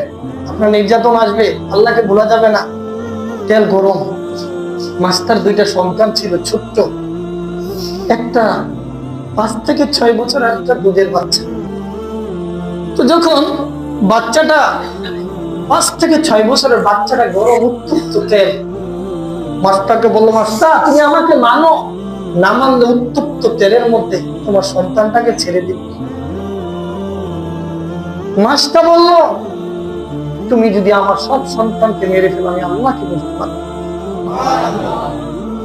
আপনার নির্যাতন আসবে, আল্লাহকে ভোলা যাবে না, তেল গরম। মাস্টার দুইটা সন্তান ছিল ছোট্ট, একটা 5 থেকে 6 বছর, একটা দুধের বাচ্চা। তো যখন বাচ্চাটা 5 থেকে 6 বছরের বাচ্চাটা গরম উত্তপ্ত তেল, মাস্টারকে বললো, মাস্টার তুমি আমাকে মানো, না মানলে উত্তপ্ত তেলের মধ্যে তোমার সন্তানটাকে ছেড়ে দিবে। মাস্টার বলল, তুমি যদি আমার সব সন্তানকে মেরে ফেলো আমি আল্লাহকে বুঝতে পারবো।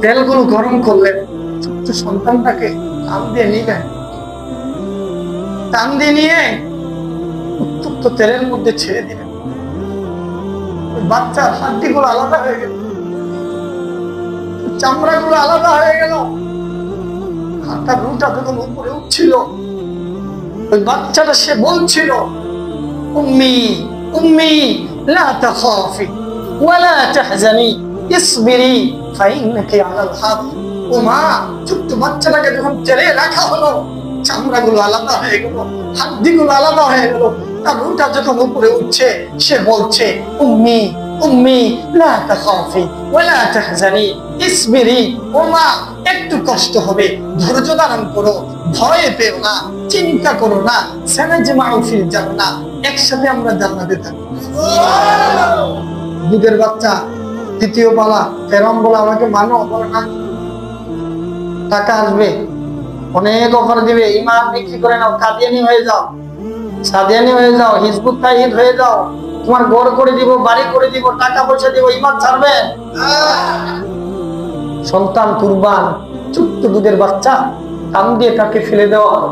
তেলগুলো গরম করলেন, ছোট্ট সন্তানটাকে টান দিয়ে নিলেন, টান দিয়ে নিয়ে উত্তপ্ত তেলের মধ্যে ছেড়ে দিলেন। বাচ্চার হাড্ডিগুলো আলাদা হয়ে গেল, চামড়াগুলো আলাদা হয়ে গেল, হাতটা রুটা যখন উপরে উঠছিল, ওই বাচ্চাটা সে বলছিল, উম্মি উম্মি লা তাখাফি ওয়া লা তাহজানি ইসবিরি ফাইন্নাকি আলাল হক। ও মা, ছোট্ট বাচ্চাটাকে যখন ছেড়ে রাখা হলো, চামড়াগুলো আলাদা হয়ে গেল, হাড্ডিগুলো আলাদা হয়ে গেল, তার রুটা যখন উপরে উঠছে, সে বলছে, উম্মি উম্মি লা তাখাফি ওয়া লা তাহজানি ইসবিরি। ও মা, একটু কষ্ট হবে, ধৈর্য ধারণ করো, ভয় পেও না, চিন্তা করো না, সানাজমাউ ফিল জান্নাহ, একসাথে আমরা জান্নাতে থাকবো। দুধের বাচ্চা দ্বিতীয় পালা, ফেরাউন বলে আমাকে মানো, বলে না, টাকা আসবে, অনেক অফার দিবে, ইমান বিক্রি করে নাও, কাদিয়ানি হয়ে যাও, সাদিয়ানি হয়ে যাও, হিজবুত তাহিদ হয়ে যাও, তোমার ঘর করে দিব, বাড়ি করে দিব, টাকা পয়সা দিব, ইমান ছাড়বে। সন্তান কুরবান, ছোট্ট দুধের বাচ্চা, কান দিয়ে তাকে ফেলে দেওয়া হলো।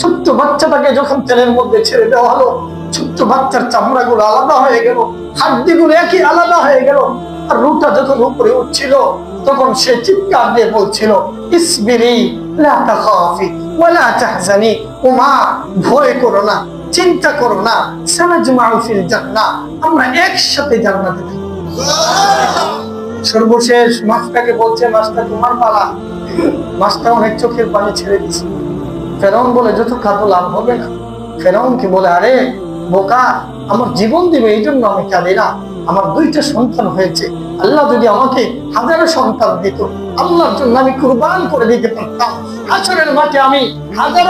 ছোট্ট বাচ্চাটাকে যখন তেলের মধ্যে ছেড়ে দেওয়া হলো, ছোট্ট বাচ্চার চামড়াগুলো আলাদা হয়ে গেল, হাড্ডিগুলো একই আলাদা হয়ে গেল, আর রুটা যখন উপরে উঠছিল, তখন সে চিৎকার দিয়ে বলছিল, ইসবিরি লা তাখাফি ওয়া লা তাহজানি। ও মা, ভয় করো না, চিন্তা করো না, সানাজমাউ ফিল জান্নাহ, আমরা একসাথে জান্নাতে থাকব। সর্বশেষ মাস্টারকে বলছে, মাস্টার তোমার পালা। মাস্টার অনেক চোখের পানি ছেড়ে দিছে। ফেরাউন বলে, যত কাঁদো লাভ হবে না। ফেরাউনকে বলে, আরে বোকা, আমার জীবন দিবে এই জন্য আমি কাঁদি না, আমার 2টা সন্তান হয়েছে, আল্লাহ যদি আমাকে 1000 সন্তান দিত, আল্লাহর জন্য আমি কুরবান করে দিতে পারতাম, হাসরের মাঠে আমি 1000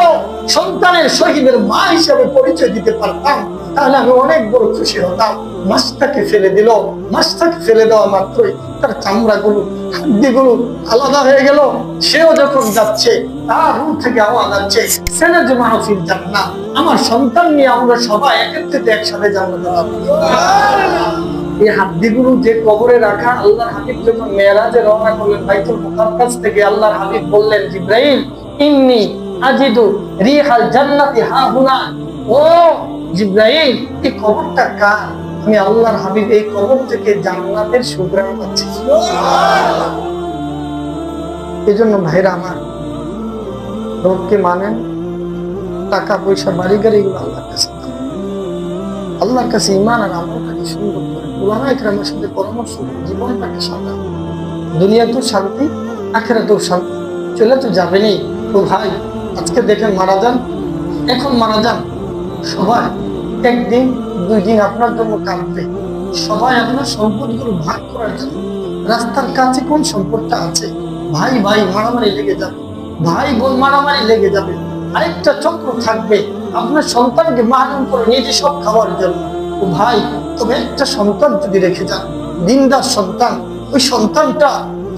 সন্তানের শহীদের মা হিসেবে পরিচয় দিতে পারতাম, তাহলে আমি অনেক বড় খুশি হতাম। মাছটাকে ফেলে দিল, মাছটাকে ফেলে দেওয়া মাত্রই তার চামড়াগুলো, হাড্ডিগুলো আলাদা হয়ে গেল। সেও যখন যাচ্ছে, তার রূপ থেকে আওয়াজ আসছে, সানাজমাউ ফিল জান্নাহ, আমার সন্তান নিয়ে আমরা সবাই একত্রিত একসাথে জান্নাতে যাব। এই হাড্ডিগুলো যে কবরে রাখা, আল্লাহর হাবিব যখন মেরাজে রওনা করলেন বাইতুল মুকাদ্দাস থেকে, আল্লাহর হাবিব বললেন, জিবরাইল ইন্নী আজিদু রিহাল জান্নাতি হাহুনা। ও জিবরাইল, এই কবরটা কার? আমি আল্লাহর হাবিব এই কবর থেকে জান্নাতের সুঘ্রাণ পাচ্ছি। এজন্য ভাইরা আমার, রবকে মানেন, টাকা পয়সা বাড়ি গাড়ি এগুলো আল্লাহর কাছে, আল্লাহর কাছে ঈমান আর আমলটাকে সুন্দর করে উলামায়ে কেরামের সাথে পরামর্শ করে জীবনটাকে সাজান। দুনিয়াতেও শান্তি, আখিরাতেও শান্তি, চলে তো যাবেনই। তো ভাই, আজকে দেখেন মারা যান, এখন মারা যান, সবাই একদিন 2 দিন আপনার জন্য কাঁদবে, সবাই আপনার সম্পদগুলো ভাগ করার জন্য। রাস্তার কাছে কোন সম্পদটা আছে, ভাই ভাই মারামারি লেগে যাবে, ভাই বোন মারামারি লেগে যাবে, আরেকটা চক্র থাকবে আপনার সন্তানকে মাহরুম করে নিজে সব খাওয়ার জন্য। ও ভাই, তবে একটা সন্তান যদি রেখে যান, দিনদার সন্তান, ওই সন্তানটা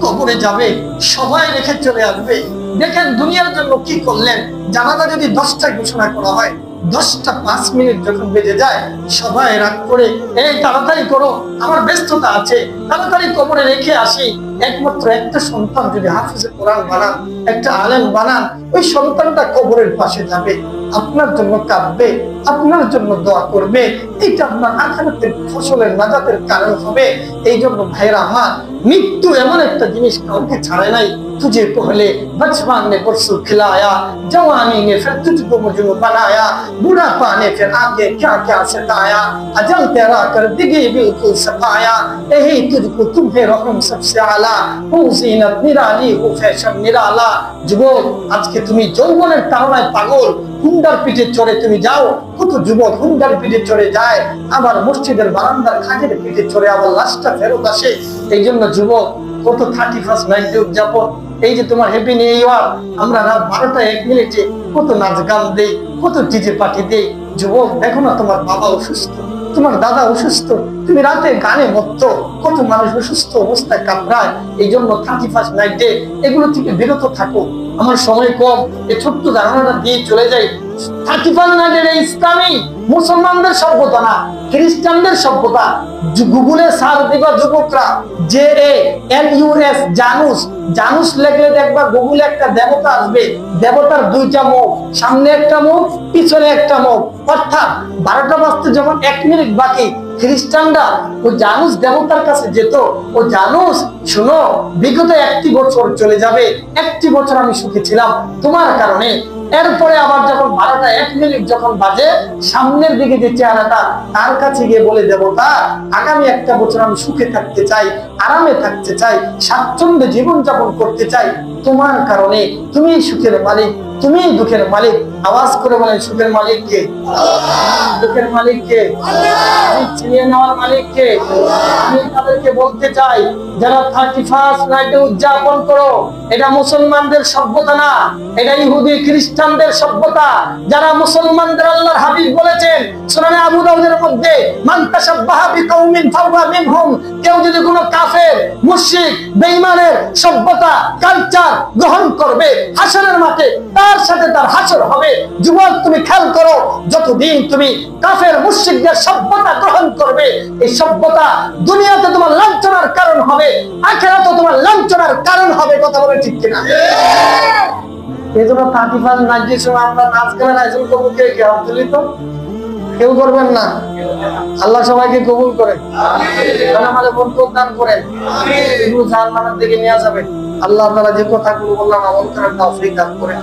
কবরে যাবে, সবাই রেখে চলে আসবে। দেখেন দুনিয়ার জন্য কি করলেন। জানাজা যদি 10টায় ঘোষণা করা হয়, 10টা 5 মিনিট যখন বেজে যায়, সবাই রাগ করে, এই তাড়াতাড়ি করো, আমার ব্যস্ততা আছে, তাড়াতাড়ি কবরে রেখে আসি। একমাত্র একটা সন্তান যদি হাফিজে কোরআন বানান, একটা আলেম বানান, ওই সন্তানটা কবরের পাশে যাবে, আপনার জন্য কাঁদবে, আপনার জন্য দোয়া করবে, এটা আপনার আখিরাতের ফসলের নাজাতের কারণ হবে। এই জন্য ভাইরা আমার, মৃত্যু এমন একটা জিনিস কাউকে ছাড়ে নাই। तुझे पहले बचपन ने परसों खिलाया, जवानी ने फिर तुझको मजनू बनाया, बुढ़ापा ने फिर आगे क्या क्या सताया, अजल तेरा कर दिगे बिल्कुल सफाया, यही तुझको तुम्हें रहम सबसे आला, हो जीनत निराली हो फैशन निराला। যুবক, আজকে তুমি যৌবনের তাড়নায় পাগল, হুন্ডার পিঠে চড়ে তুমি যাও। কত যুবক হুন্ডার পিঠে চড়ে যায়, আবার মসজিদের বারান্দার খাটের পিঠে চড়ে আবার লাশটা ফেরত আসে। এই জন্য যুবক, কত 31st নাইট উদযাপন, এই যে তোমার হ্যাপি নিউ ইয়ার, আমরা রাত 12টা 1 মিনিটে কত নাচ গান দেই, কত ডিজে পার্টি দেই। যুবক, দেখো না তোমার বাবা অসুস্থ, তোমার দাদা অসুস্থ, তুমি রাতে গানে মত্ত, কত মানুষ অসুস্থ অবস্থায় কাতরায়। এই জন্য 31st নাইটে এগুলো থেকে বিরত থাকো। আমার সময় কম, এই ছোট্ট ধারণাটা দিয়ে চলে যাই। 31st নাইটের ইসলামী মুসলমানদের সভ্যতা না, খ্রিস্টানদের সভ্যতা। গুগলে সার্চ দিবা যুবকরা, JANUS, জানুস, জানুস লিখলে দেখবা গুগলে একটা দেবতা আসবে। দেবতার 2টা মুখ, সামনে একটা মুখ, পিছনে একটা মুখ। অর্থাৎ 12টা বাজতে যখন 1 মিনিট বাকি, খ্রিস্টানরা ও জানুস দেবতার কাছে যেত। ও জানুস, শুনো, বিগত 1টি বছর চলে যাবে, 1টি বছর আমি সুখী ছিলাম তোমার কারণে। এরপরে আবার যখন 12টা 1 মিনিট যখন বাজে, সামনের দিকে যে চেহারাটা, তার কাছে গিয়ে বলে, দেবতা, আগামী 1টা বছর আমি সুখে থাকতে চাই, আরামে থাকতে চাই, স্বাচ্ছন্দ্যে জীবন যাপন করতে চাই তোমার কারণে। তুমি সুখের মালিক, তুমি দুঃখের মালিক। আওয়াজ করে বলেন, সুখের মালিক কে? দুঃখের মালিক কে? ছিনিয়ে নেওয়ার মালিক কে? আমি তাদেরকে বলতে চাই, যারা 31st নাইটে উদযাপন করো, এটা মুসলমানদের সভ্যতা না, এটা ইহুদি খ্রিস্টানদের সভ্যতা। যারা মুসলমানদের আল্লাহর হাবিব বলেছেন সুনানে আবু দাউদের মধ্যে, মান তাশাব্বাহা বিকাউমিন ফাহুয়া মিনহুম, কেউ যদি কোনো কাফের, মুশরিক, বেঈমানের সভ্যতা, কালচার গ্রহণ করবে, হাসরের মাঠে তার সাথে তার হাসর হবে। যুবক, তুমি খেয়াল করো, যতদিন তুমি কাফের মুশরিকদের সভ্যতা গ্রহণ করবে, এই সভ্যতা দুনিয়াতে তোমার লাঞ্ছনার কারণ হবে, আখিরাতে তোমার লাঞ্ছনার কারণ হবে। কথা বলে ঠিক কিনা? এই জন্য 31st নাইটের সময় আমরা নাচ গানের আয়োজন করবো। কে কে হাত তুলি তো? কেউ করবেন না। আল্লাহ সবাইকে কবুল করেন, আমাদের বরকত দান করেন, এগুলো জান্নাতের দিকে নিয়ে যাবেন। আল্লাহ তাআলা যে কথাগুলো বললাম আমল করার তৌফিক দান করেন।